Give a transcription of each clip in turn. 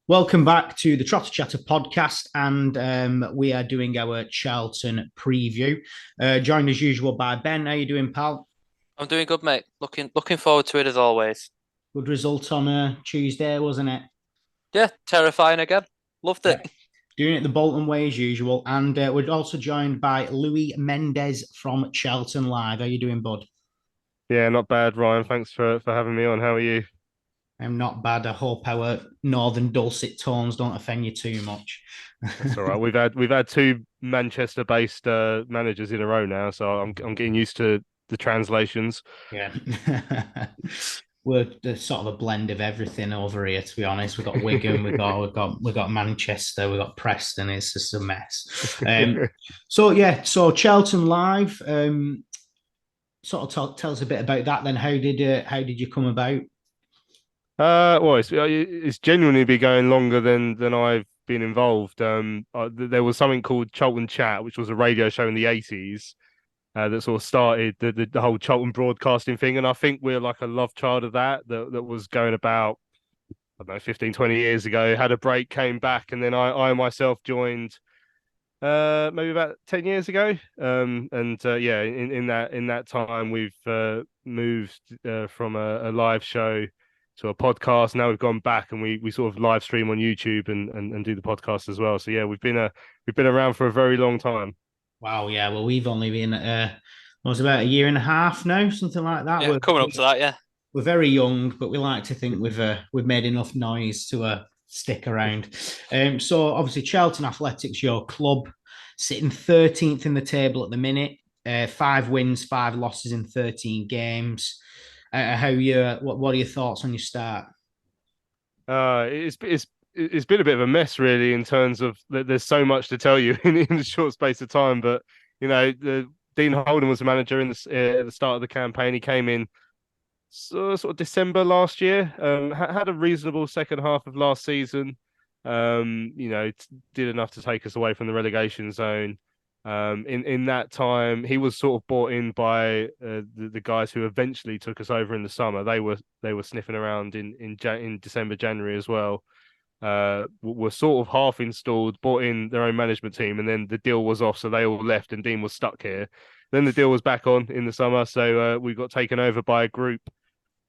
Welcome back to the Trotter Chatter podcast, and we are doing our Charlton preview. Joined as usual by Ben. How you doing, pal? I'm doing good, mate. Looking forward to it as always. Good result on Tuesday, wasn't it? Yeah, terrifying again. Loved Yeah, it. doing it the Bolton way as usual. And we're also joined by Louis Mendez from Charlton Live. How you doing, bud? Yeah, not bad, Ryan. Thanks for having me on. How are you? I'm not bad. I hope our northern dulcet tones don't offend you too much. That's all right. We've had two Manchester-based managers in a row now, so I'm getting used to the translations. Yeah. We're sort of a blend of everything over here, to be honest. We've got Wigan, we've got Manchester, we've got Preston. It's just a mess. So Charlton Live, sort of tell us a bit about that. Then how did you come about? Well, it's genuinely been going longer than I've been involved. There was something called Charlton Chat, which was a radio show in the 80s. That sort of started the whole Charlton broadcasting thing, and I think we're like a love child of that was going about, I don't know, 15, 20 years ago. Had a break, came back, and then I myself joined maybe about 10 years ago. And yeah, in that time we've moved from a live show to a podcast. Now we've gone back and we sort of live stream on YouTube and do the podcast as well. So yeah, we've been around for a very long time. Wow, yeah. Well, we've only been it was about a year and a half now, something like that. Yeah, We're coming up to that. Yeah, we're very young, but we like to think we've made enough noise to stick around. So obviously, Charlton Athletics, your club, sitting 13th in the table at the minute. 5 wins, 5 losses in 13 games. How you? What are your thoughts on your start? It's been a bit of a mess really in terms of there's so much to tell you in a short space of time. But Dean Holden was the manager at the start of the campaign. He came in sort of December last year. Had a reasonable second half of last season. Did enough to take us away from the relegation zone. In that time, he was sort of brought in by the guys who eventually took us over in the summer. They were sniffing around in December, January as well. Were sort of half installed, brought in their own management team, and then the deal was off, so they all left, and Dean was stuck here. Then the deal was back on in the summer, so we got taken over by a group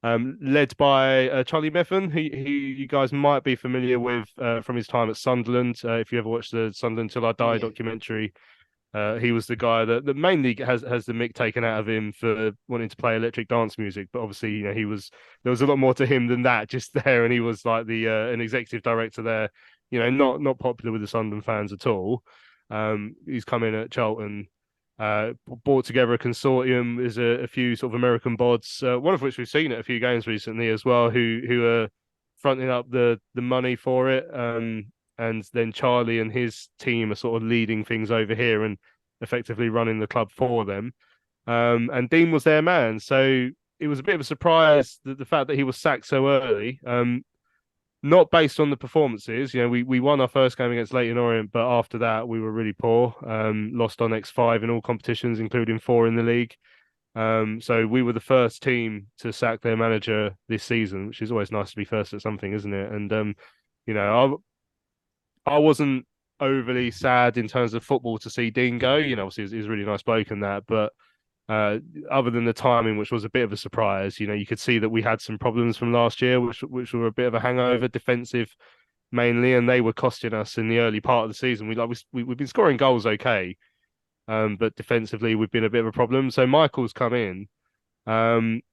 led by Charlie Methven, who you guys might be familiar with from his time at Sunderland. If you ever watched the Sunderland Till I Die Yeah, documentary, he was the guy that mainly has the mick taken out of him for wanting to play electric dance music. But obviously, there was a lot more to him than that just there, and he was like the an executive director there. Not popular with the Sunderland fans at all. He's come in at Charlton, brought together a consortium. There's a few sort of American bods, one of which we've seen at a few games recently as well, who are fronting up the money for it. And then Charlie and his team are sort of leading things over here and effectively running the club for them. And Dean was their man, so it was a bit of a surprise that the fact that he was sacked so early. Not based on the performances. We won our first game against Leyton Orient, but after that we were really poor. Lost our next 5 in all competitions, including 4 in the league. So we were the first team to sack their manager this season, which is always nice to be first at something, isn't it? And I wasn't overly sad in terms of football to see Dean go. Obviously he's a really nice bloke and that, but other than the timing, which was a bit of a surprise, you could see that we had some problems from last year, which were a bit of a hangover, defensive mainly, and they were costing us in the early part of the season. We've been scoring goals okay, but defensively we've been a bit of a problem. So Michael's come in, and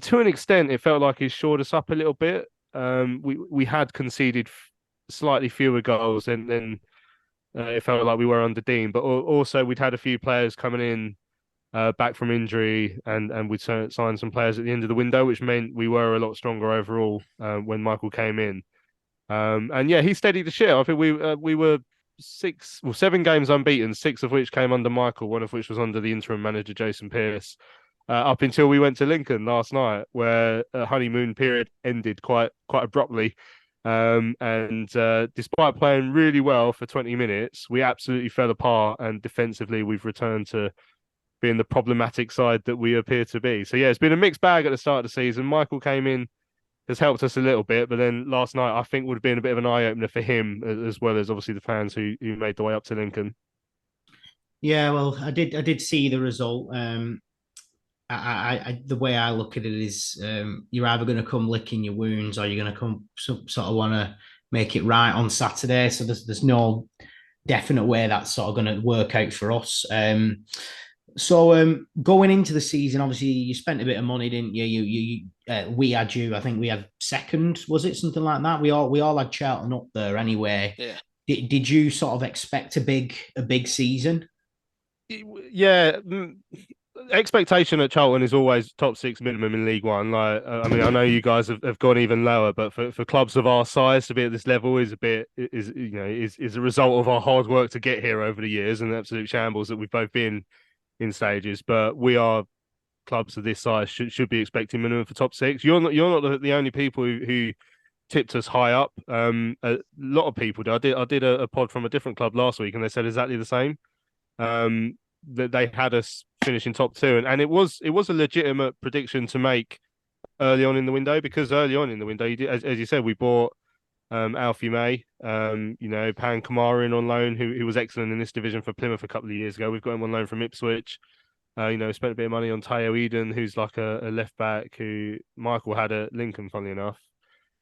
to an extent, it felt like he's shored us up a little bit. We had conceded slightly fewer goals than it felt like we were under Dean, but also we'd had a few players coming in back from injury, and we'd signed some players at the end of the window, which meant we were a lot stronger overall when Michael came in. And yeah, he steadied the ship. I think we were 7 games unbeaten, 6 of which came under Michael, one of which was under the interim manager Jason Pearce. Up until we went to Lincoln last night, where a honeymoon period ended quite abruptly. And despite playing really well for 20 minutes, we absolutely fell apart. And defensively, we've returned to being the problematic side that we appear to be. So yeah, it's been a mixed bag at the start of the season. Michael came in has helped us a little bit. But then last night, I think would have been a bit of an eye opener for him, as well as obviously the fans who made the way up to Lincoln. Yeah, well, I did see the result. The way I look at it is, you're either going to come licking your wounds or you're going to come sort of want to make it right on Saturday. So there's no definite way that's sort of going to work out for us. So going into the season, obviously you spent a bit of money, didn't you? We had you. I think we had second. Was it something like that? We all had Charlton up there anyway. Yeah. Did you sort of expect a big season? Yeah. Expectation at Charlton is always top 6 minimum in League One. Like, I mean, I know you guys have gone even lower, but for clubs of our size to be at this level is a result of our hard work to get here over the years and the absolute shambles that we've both been in stages. But we are clubs of this size should be expecting minimum for top 6. You're not the only people who tipped us high up. A lot of people did. I did a pod from a different club last week, and they said exactly the same. That they had us finishing top 2, and it was a legitimate prediction to make early on in the window, because early on in the window, as you said, we bought Alfie May, Pan Kamara in on loan, who was excellent in this division for Plymouth a couple of years ago. We've got him on loan from Ipswich. Spent a bit of money on Teo Eden, who's like a left back who Michael had at Lincoln, funnily enough,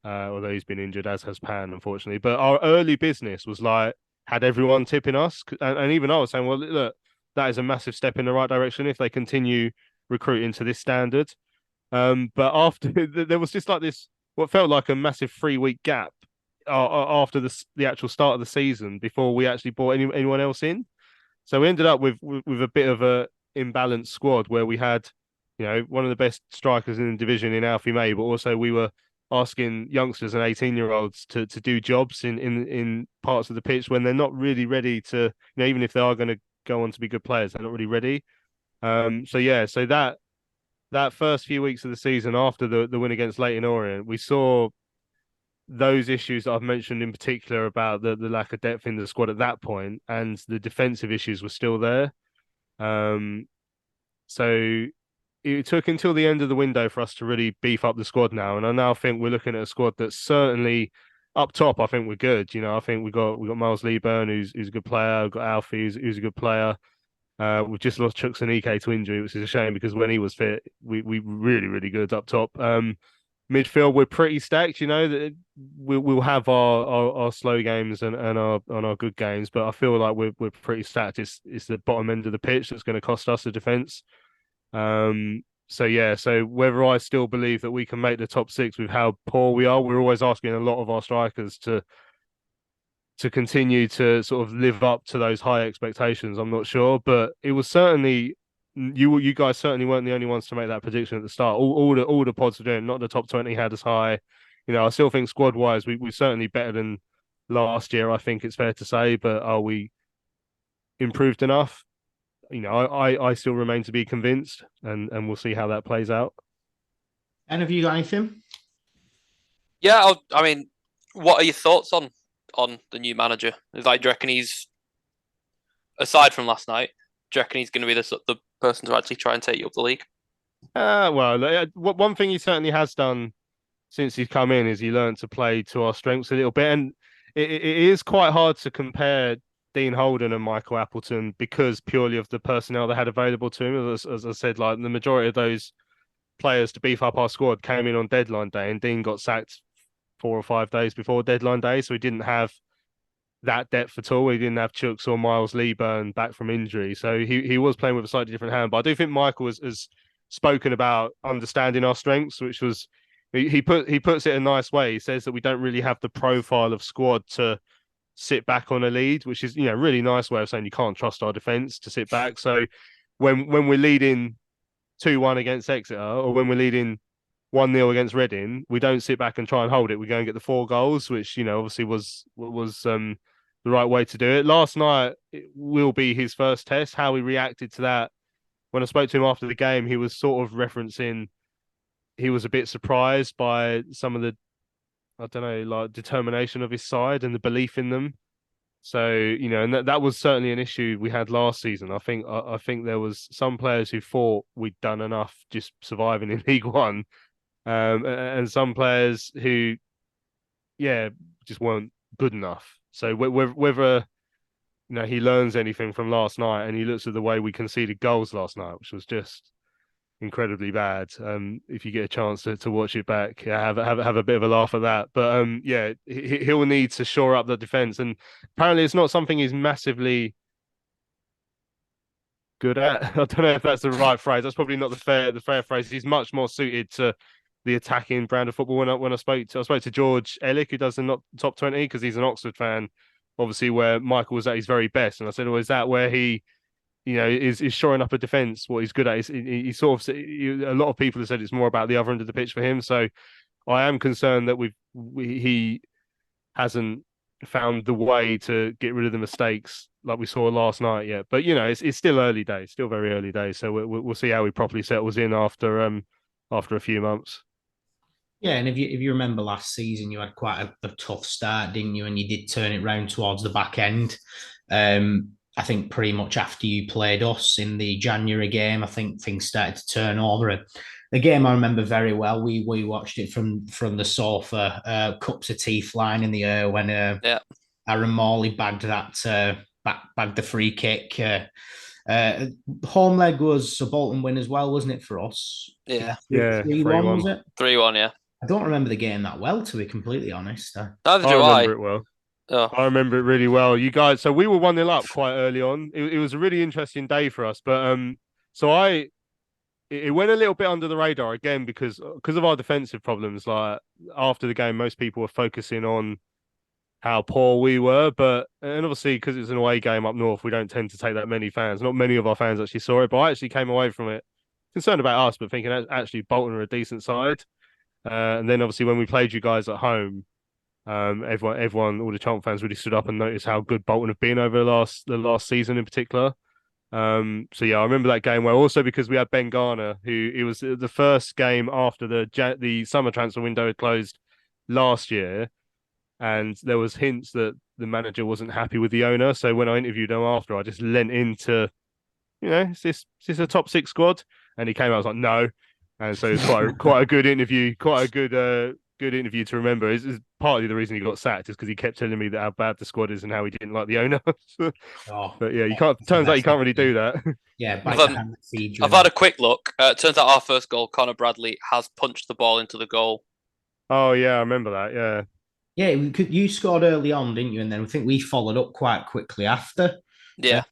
although he's been injured, as has Pan, unfortunately. But our early business was like, had everyone tipping us, and even I was saying, well, look, that is a massive step in the right direction if they continue recruiting to this standard. But after there was just like this, what felt like a massive 3-week gap after the actual start of the season before we actually brought anyone else in. So we ended up with a bit of a imbalanced squad where we had, one of the best strikers in the division in Alfie May, but also we were asking youngsters and 18-year-olds to do jobs in parts of the pitch when they're not really ready to, even if they are going to go on to be good players, they're not really ready. So that first few weeks of the season after the win against Leyton Orient, we saw those issues that I've mentioned in particular about the lack of depth in the squad at that point, and the defensive issues were still there. So it took until the end of the window for us to really beef up the squad now, and I now think we're looking at a squad that's certainly up top. I think we're good. I think we got Miles Leeburn, who's a good player. We've got Alfie, who's a good player. We've just lost Chukwuemeka to injury, which is a shame because when he was fit, we were really, really good up top. Midfield, we're pretty stacked. That we'll have our slow games and our good games, but I feel like we're pretty stacked. It's the bottom end of the pitch that's going to cost us the defence. So whether I still believe that we can make the top 6 with how poor we are, we're always asking a lot of our strikers to continue to sort of live up to those high expectations. I'm not sure, but it was certainly, you guys certainly weren't the only ones to make that prediction at the start. All the pods were doing, not the top 20 had us high. I still think squad wise we're certainly better than last year. I think it's fair to say, but are we improved enough? I still remain to be convinced, and we'll see how that plays out. And have you got anything? Yeah, I mean, what are your thoughts on the new manager? Do you reckon he's, aside from last night, do you reckon he's going to be the person to actually try and take you up the league? Well, one thing he certainly has done since he's come in is he learned to play to our strengths a little bit, and it is quite hard to compare Dean Holden and Michael Appleton because purely of the personnel they had available to him. As I said, like the majority of those players to beef up our squad came in on deadline day, and Dean got sacked 4 or 5 days before deadline day, so he didn't have that depth at all. He didn't have Chuks or Miles Leeburn back from injury, so he was playing with a slightly different hand. But I do think Michael has spoken about understanding our strengths, which was he puts it a nice way. He says that we don't really have the profile of squad to sit back on a lead, which is really nice way of saying you can't trust our defence to sit back. So when we're leading 2-1 against Exeter, or when we're leading 1-0 against Reading, we don't sit back and try and hold it. We go and get the 4 goals, which obviously was the right way to do it. Last night it will be his first test. How he reacted to that, when I spoke to him after the game, he was sort of referencing he was a bit surprised by some of the, I don't know, like determination of his side and the belief in them. So, and that was certainly an issue we had last season. I think there was some players who thought we'd done enough just surviving in League One and some players who, yeah, just weren't good enough. So whether he learns anything from last night, and he looks at the way we conceded goals last night, which was just incredibly bad. If you get a chance to watch it back, yeah, have a bit of a laugh at that. But yeah, he'll need to shore up the defense, and apparently it's not something he's massively good at. I don't know if that's the right phrase. That's probably not the fair phrase. He's much more suited to the attacking brand of football. When I spoke to George Ellick, who does the not top 20, because he's an Oxford fan, obviously where Michael was at his very best, and I said, "Oh, is that where he?" Is shoring up a defense what he's good at. He sort of, a lot of people have said it's more about the other end of the pitch for him. So I am concerned that he hasn't found the way to get rid of the mistakes like we saw last night yet. But it's still early days, still very early days. So we'll see how he properly settles in after a few months. Yeah, and if you remember last season, you had quite a tough start, didn't you? And you did turn it round towards the back end. I think pretty much after you played us in the January game, I think things started to turn over. The game I remember very well. We watched it from the sofa, cups of tea flying in the air when Aaron Morley bagged the free kick. Home leg was a Bolton win as well, wasn't it, for us? Yeah. 3-1, was it? 3-1, yeah. I don't remember the game that well, to be completely honest. Neither do I. I remember it well. Oh. I remember it really well. You guys, so we were 1-0 up quite early on. It was a really interesting day for us. But it went a little bit under the radar again because of our defensive problems. Like after the game, most people were focusing on how poor we were. And obviously, because it's an away game up north, we don't tend to take that many fans. Not many of our fans actually saw it, but I actually came away from it concerned about us, but thinking actually Bolton are a decent side. And then obviously when we played you guys at home, everyone, all the Charlton fans really stood up and noticed how good Bolton have been over the last season in particular. So yeah, I remember that game well. Also because we had Ben Garner, it was the first game after the summer transfer window had closed last year, and there was hints that the manager wasn't happy with the owner. So when I interviewed him after, I just lent into, is this a top 6 squad? And he came out, I was like, no. And so it's quite a good interview, quite a good interview to remember. Is partly the reason he got sacked is because he kept telling me that how bad the squad is and how he didn't like the owner. But yeah, turns out you can't really do that. Yeah, I've had a quick look. It turns out our first goal, Connor Bradley, has punched the ball into the goal. Oh yeah, I remember that. Yeah. Yeah, you scored early on, didn't you? And then I think we followed up quite quickly after. Yeah.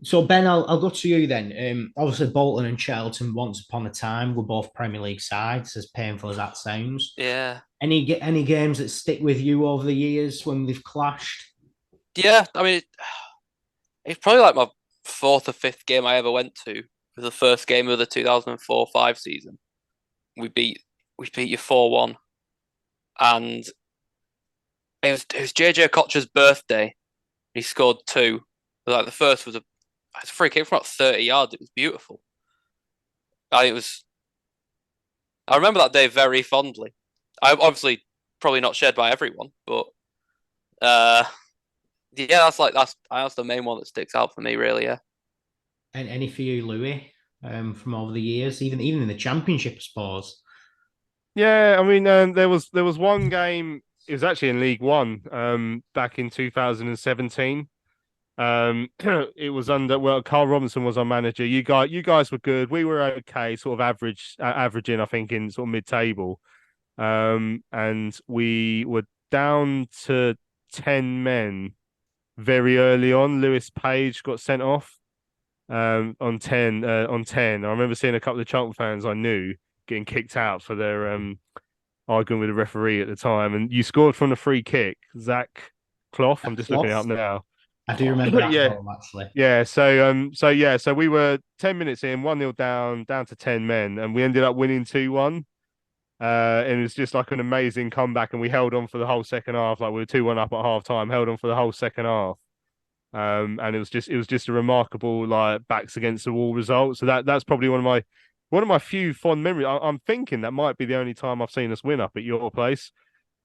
So Ben, I'll go to you then. Obviously, Bolton and Charlton, once upon a time, were both Premier League sides. As painful as that sounds. Yeah. Any games that stick with you over the years when they've clashed? Yeah, I mean, it's probably like my 4th or 5th game I ever went to. It was the first game of the 2004-05 season. We beat you 4-1, and it was JJ Kocher's birthday. He scored 2. Like the first was a free kick from about 30 yards. It was beautiful. I remember that day very fondly. I obviously probably not shared by everyone, but yeah, that's the main one that sticks out for me, really. Yeah. And any for you, Louis, from over the years, even in the Championship, I suppose. Yeah, I mean, there was one game. It was actually in League One, back in 2017. It was Carl Robinson was our manager. You guys were good. We were okay, sort of averaging, I think, in sort of mid-table. And we were down to 10 men very early on. Lewis Page got sent off on 10. I remember seeing a couple of Charlton fans I knew getting kicked out for their arguing with the referee at the time. And you scored from the free kick, Zach Clough. I'm just looking it up now. I do remember that goal, actually. Yeah, so we were 10 minutes in, 1-0 down to 10 men, and we ended up winning 2-1. And it was just like an amazing comeback, and we held on for the whole second half. Like we were 2-1 up at half time, held on for the whole second half. And it was just a remarkable like backs against the wall result. So that's probably one of my few fond memories. I'm thinking that might be the only time I've seen us win up at your place.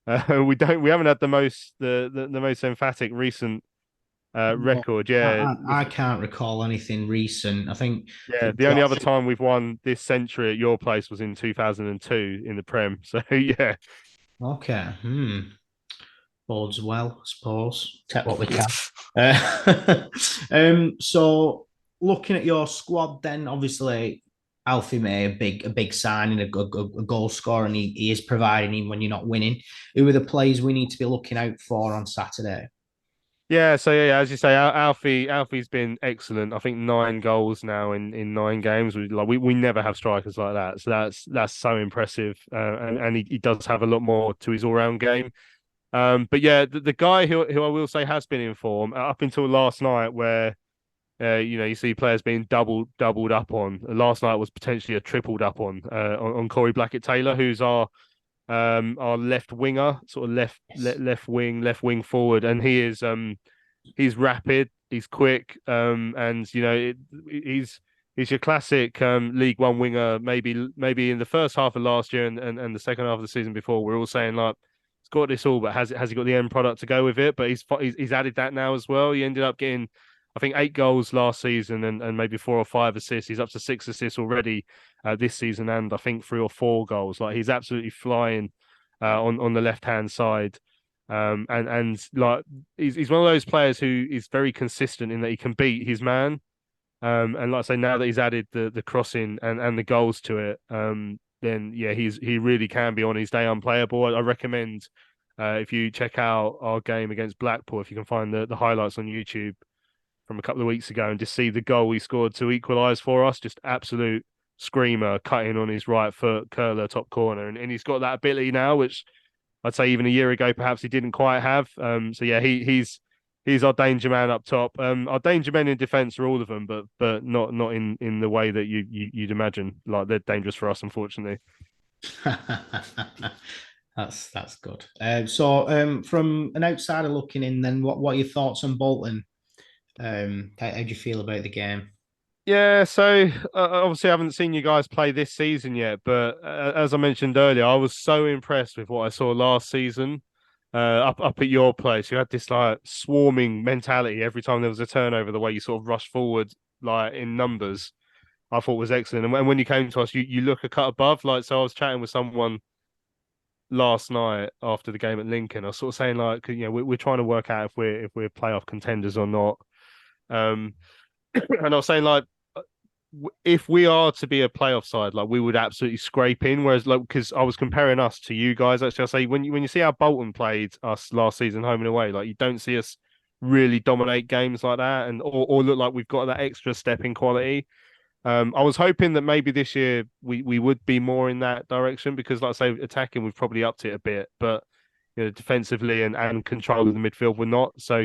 We haven't had the most emphatic recent No, record. Yeah, I can't recall anything recent. I think yeah. that The only other Josh. time we've won this century at your place was in 2002 in the Prem. So yeah, Okay. Bodes well, I suppose. Take what we can. Uh, so looking at your squad, then obviously Alfie made a big signing, a goal scorer, and he is providing even when you're not winning. Who are the players we need to be looking out for on Saturday? yeah. So yeah, as you say, Alfie's been excellent. I think 9 goals now in 9 games. We never have strikers like that. So that's so impressive. And he does have a lot more to his all round game. But yeah, the guy who I will say has been in form up until last night, where you see players being doubled up on. Last night was potentially a tripled up on Corey Blackett Taylor, who's our left winger, sort of left wing forward, and he's rapid, he's quick, and he's your classic League One winger. Maybe in the first half of last year and the second half of the season before, we're all saying like he's got this all, but has he got the end product to go with it? But he's added that now as well. He ended up getting, I think, 8 goals last season and maybe 4 or 5 assists. He's up to 6 assists already this season, and I think 3 or 4 goals. Like he's absolutely flying on the left hand side. And like he's one of those players who is very consistent in that he can beat his man. And like I say, now that he's added the crossing and the goals to it, then yeah, he really can be on his day unplayable. I recommend if you check out our game against Blackpool, if you can find the highlights on YouTube from a couple of weeks ago and just see the goal he scored to equalise for us, just absolute screamer, cutting on his right foot, curler, top corner, and he's got that ability now, which I'd say even a year ago perhaps he didn't quite have. So yeah, he's our danger man up top. Our danger men in defence are all of them, but not in the way that you'd imagine. Like they're dangerous for us, unfortunately. That's good. From an outsider looking in, then what are your thoughts on Bolton? How do you feel about the game? Yeah, so obviously I haven't seen you guys play this season yet, but as I mentioned earlier, I was so impressed with what I saw last season up at your place. You had this like swarming mentality every time there was a turnover, the way you sort of rushed forward like in numbers, I thought was excellent. And when you came to us, you look a cut above. Like so, I was chatting with someone last night after the game at Lincoln. I was sort of saying like, we're trying to work out if we're playoff contenders or not. Um, and I was saying like if we are to be a playoff side, like we would absolutely scrape in. Whereas, like, because I was comparing us to you guys, actually, I say when you see how Bolton played us last season, home and away, like you don't see us really dominate games like that, and or look like we've got that extra step in quality. I was hoping that maybe this year we would be more in that direction because, like I say, attacking we've probably upped it a bit, but defensively and control of the midfield we're not. So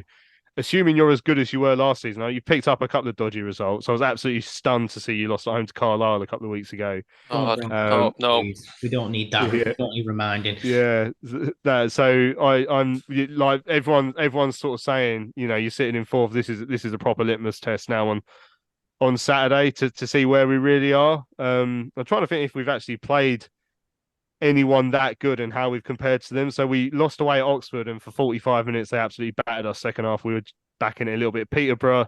assuming you're as good as you were last season, you picked up a couple of dodgy results. I was absolutely stunned to see you lost at home to Carlisle a couple of weeks ago. No. We don't need that. Yeah, We don't need reminding. yeah. That so I'm like everyone's sort of saying, you're sitting in fourth. This is a proper litmus test now on Saturday to see where we really are. I'm trying to think if we've actually played anyone that good and how we've compared to them. So we lost away at Oxford, and for 45 minutes they absolutely battered us. Second half we were back in it a little bit. Peterborough,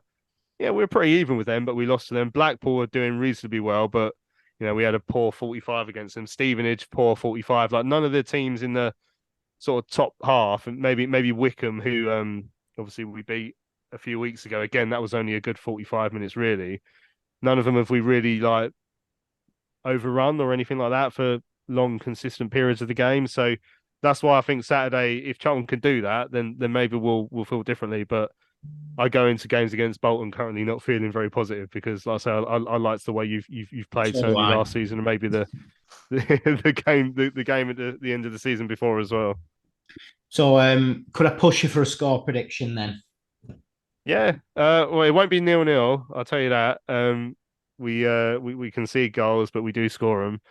yeah, we were pretty even with them, but we lost to them. Blackpool were doing reasonably well, but we had a poor 45 against them. Stevenage, poor 45. Like none of the teams in the sort of top half, and maybe Wickham, who obviously we beat a few weeks ago. Again, that was only a good 45 minutes, really. None of them have we really like overrun or anything like that for long, consistent periods of the game. So that's why I think Saturday, if Charlton can do that, then maybe we'll feel differently. But I go into games against Bolton currently not feeling very positive because, like I say, I liked the way you've played certainly last season and maybe the the game at the end of the season before as well. So, could I push you for a score prediction then? Yeah, well, it won't be 0-0. I'll tell you that. We concede goals, but we do score them.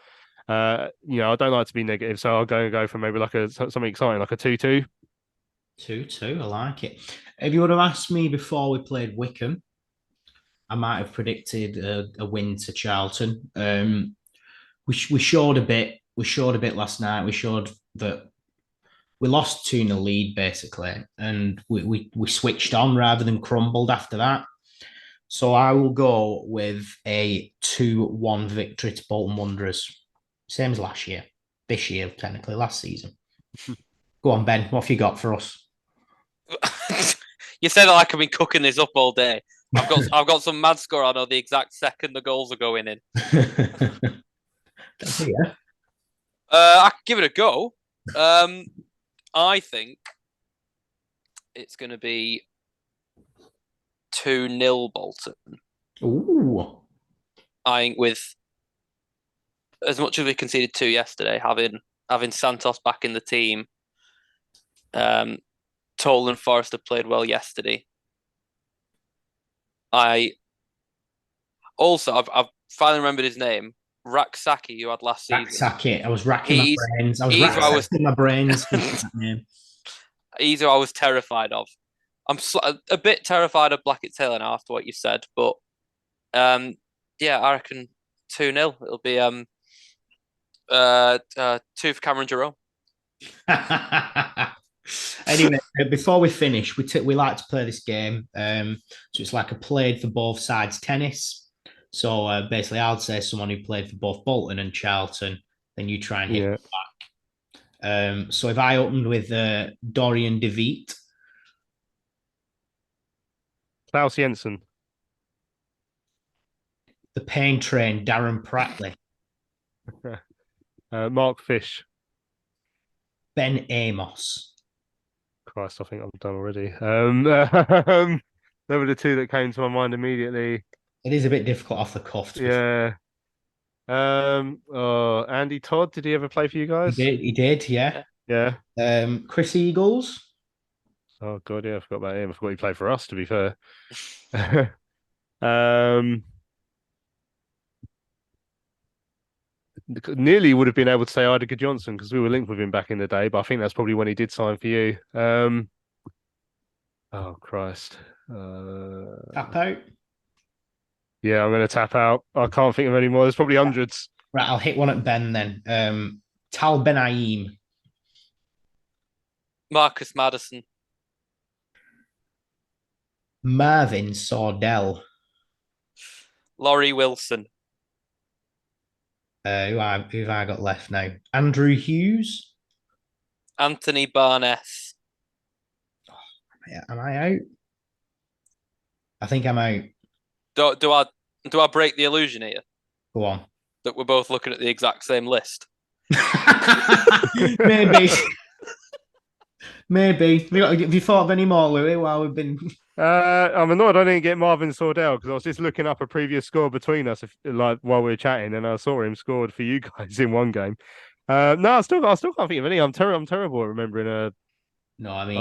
I don't like to be negative, so I'll go for maybe like something exciting, like a 2-2. 2-2, I like it. If you would have asked me before we played Wickham, I might have predicted a win to Charlton. We showed a bit. We showed a bit last night. We showed that we lost 2-0 lead basically, and we switched on rather than crumbled after that. So I will go with a 2-1 victory to Bolton Wanderers. Same as last year. This year, technically, last season. Go on, Ben. What have you got for us? You said like I've been cooking this up all day. I've got some mad score. I know the exact second the goals are going in. Yeah. I can give it a go. I think it's going to be 2-0 Bolton. Ooh. I think with as much as we conceded 2 yesterday, having Santos back in the team, Toll and Forrester played well yesterday. I've finally remembered his name, Raksaki, who had last season. Raksaki. I was racking my brains. My brains. He's who I was terrified of. I'm a bit terrified of Blackett Taylor now after what you said, but I reckon 2-0. It'll be 2 for Cameron Jerome. Anyway, before we finish, we like to play this game. So it's like a played for both sides tennis. So basically, I'll say someone who played for both Bolton and Charlton, then you try and hit back. So if I opened with Dorian DeViet. Klaus Jensen. The Pain Train, Darren Pratley. Mark Fish. Ben Amos. Christ, I think I'm done already. They were the 2 that came to my mind immediately. It is a bit difficult off the cuff. Yeah. Andy Todd, did he ever play for you guys? He did, yeah. Yeah. Chris Eagles. Oh god, yeah, I forgot about him. I forgot he played for us, to be fair. Nearly would have been able to say Idaker Johnson because we were linked with him back in the day, but I think that's probably when he did sign for you. Oh Christ. Tap out. Yeah, I'm going to tap out. I can't think of any more. There's probably hundreds. Right, I'll hit one at Ben then. Tal Benaim. Marcus Madison. Marvin Sordell. Laurie Wilson. Who have I got left now? Andrew Hughes. Anthony Barnes. Am I out? I think I'm out. Do I break the illusion here? Go on. That we're both looking at the exact same list? Maybe. Maybe. Have you thought of any more, Louis, while we've been... I'm annoyed I didn't get Marvin Sordell because I was just looking up a previous score between us while we were chatting, and I saw him scored for you guys in one game. No, I still can't think of any. I'm terrible at remembering No, I mean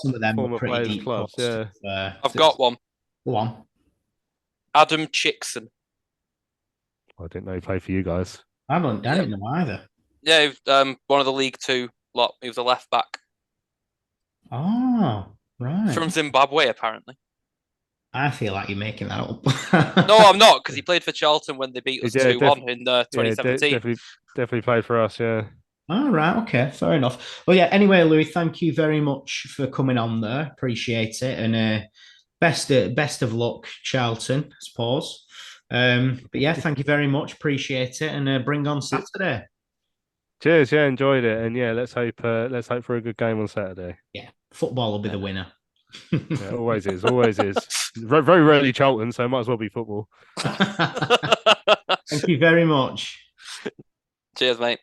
some of them were pretty deep clubs. Yeah, I've got one. Go on. Adam Chickson. I didn't know he played for you guys. I didn't know either. Yeah, one of the League Two lot. He was a left back. Oh, right. From Zimbabwe, apparently. I feel like you're making that up. No, I'm not, because he played for Charlton when they beat us 2-1 in 2017. Yeah, definitely played for us, yeah. All right, okay, fair enough. Well, yeah, anyway, Louis, thank you very much for coming on there. Appreciate it. And best of luck, Charlton, I suppose. But yeah, thank you very much. Appreciate it. And bring on Saturday. Cheers, yeah, enjoyed it. And yeah, let's hope for a good game on Saturday. Yeah, football will be the winner. Yeah, always is. Very, very rarely Charlton, so it might as well be football. Thank you very much. Cheers, mate.